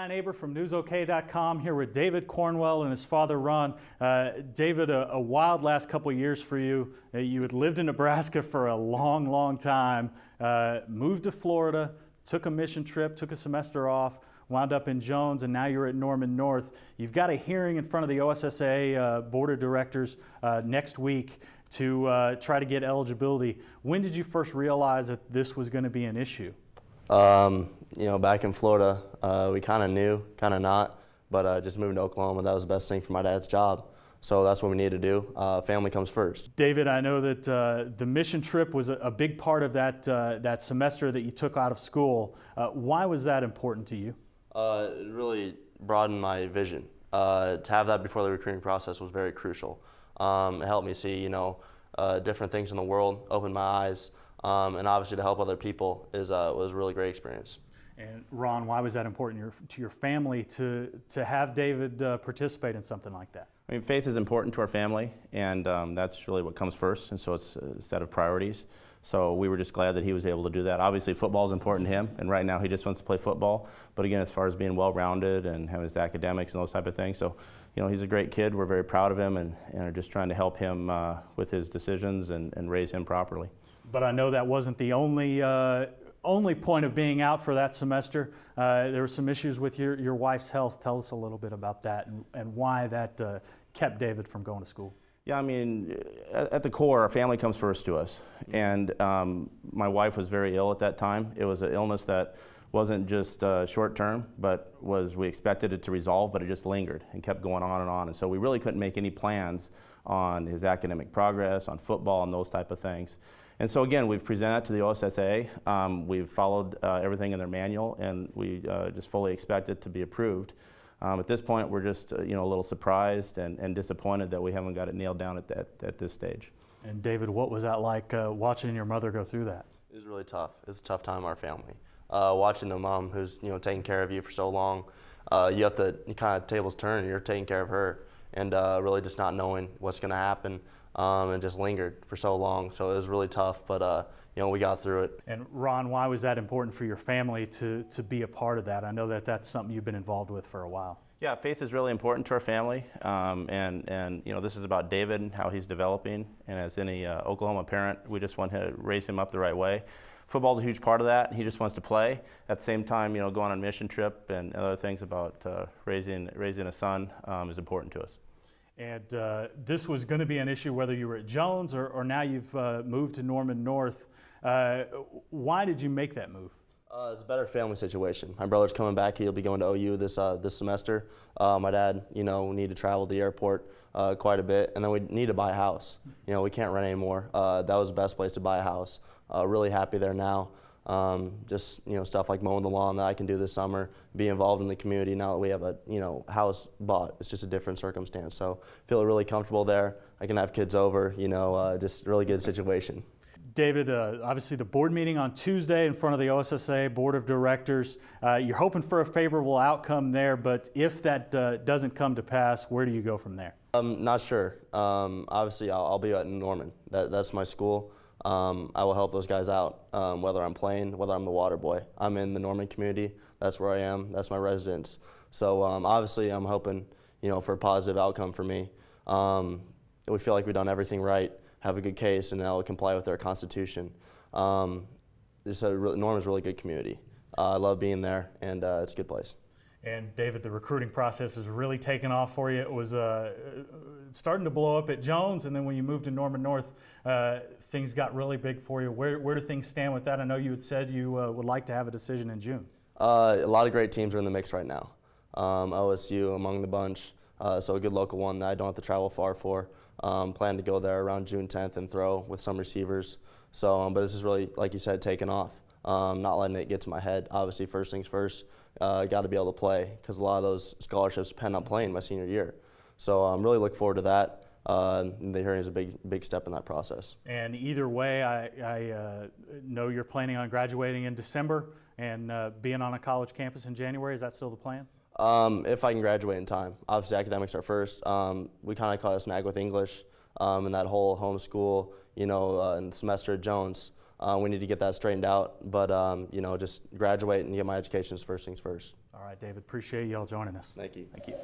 Brian Aber from NewsOK.com here with David Cornwell and his father Ron. David, a wild last couple of years for you. You had lived in Nebraska for a long, long time, moved to Florida, took a mission trip, took a semester off, wound up in Jones, and now you're at Norman North. You've got a hearing in front of the OSSAA Board of Directors next week to try to get eligibility. When did you first realize that this was going to be an issue? Back in Florida, we kind of knew, kind of not, but just moving to Oklahoma, that was the best thing for my dad's job. So that's what we need to do. Family comes first. David, I know that the mission trip was a big part of that semester that you took out of school. Why was that important to you? It really broadened my vision. To have that before the recruiting process was very crucial. It helped me see, different things in the world, opened my eyes, and obviously to help other people was a really great experience. And Ron, why was that important to your family to have David participate in something like that? I mean, faith is important to our family, and that's really what comes first, and so it's a set of priorities. So we were just glad that he was able to do that. Obviously, football is important to him, and right now he just wants to play football. But again, as far as being well-rounded and having his academics and those type of things, so he's a great kid. We're very proud of him, and are just trying to help him with his decisions and raise him properly. But I know that wasn't the only point of being out for that semester. There were some issues with your wife's health. Tell us a little bit about that and why that kept David from going to school. Yeah, I mean, at the core, our family comes first to us. And my wife was very ill at that time. It was an illness that wasn't just short term, but we expected it to resolve, but it just lingered and kept going on and on. And so we really couldn't make any plans on his academic progress, on football, and those type of things. And so again, we've presented to the OSSAA. We've followed everything in their manual, and we just fully expect it to be approved. At this point, we're just a little surprised and disappointed that we haven't got it nailed down at this stage. And David, what was that like watching your mother go through that? It was really tough. It was a tough time in our family. Watching the mom who's taking care of you for so long, you have to kind of tables turn. And you're taking care of her, and really just not knowing what's going to happen. And just lingered for so long. So it was really tough, but we got through it. And Ron, why was that important for your family to be a part of that? I know that that's something you've been involved with for a while. Yeah, faith is really important to our family, and this is about David and how he's developing. And as any Oklahoma parent, we just want to raise him up the right way. Football's a huge part of that. He just wants to play. At the same time, going on a mission trip and other things about raising a son is important to us. And this was going to be an issue whether you were at Jones or now you've moved to Norman North. Why did you make that move? It's a better family situation. My brother's coming back. He'll be going to OU this semester. My dad, we need to travel to the airport quite a bit, and then we need to buy a house. We can't rent anymore. That was the best place to buy a house. Really happy there now. Just stuff like mowing the lawn that I can do this summer, be involved in the community now that we have a house bought. It's just a different circumstance. So feel really comfortable there. I can have kids over. Just a really good situation. David, obviously the board meeting on Tuesday in front of the OSSAA Board of Directors. You're hoping for a favorable outcome there, but if that doesn't come to pass, where do you go from there? I'm not sure. Obviously, I'll be at Norman. That's my school. I will help those guys out, whether I'm playing, whether I'm the water boy. I'm in the Norman community. That's where I am. That's my residence. So obviously, I'm hoping, for a positive outcome for me. We feel like we've done everything right, have a good case, and they'll comply with their constitution. Norman's a really good community. I love being there, and it's a good place. And David, the recruiting process has really taken off for you. It was starting to blow up at Jones, and then when you moved to Norman North, things got really big for you. Where do things stand with that? I know you had said you would like to have a decision in June. A lot of great teams are in the mix right now. OSU among the bunch, so a good local one that I don't have to travel far for. Plan to go there around June 10th and throw with some receivers. So, but this is really, like you said, taking off. Not letting it get to my head. Obviously, first things first, got to be able to play because a lot of those scholarships depend on playing my senior year. So I'm really looking forward to that. The hearing is a big step in that process. And either way, I know you're planning on graduating in December and being on a college campus in January. Is that still the plan? If I can graduate in time. Obviously, academics are first. We kind of call it snag with English and that whole homeschool, and semester at Jones. We need to get that straightened out. But you know, just graduate and get my education is first things first. All right, David, appreciate y'all joining us. Thank you. Thank you.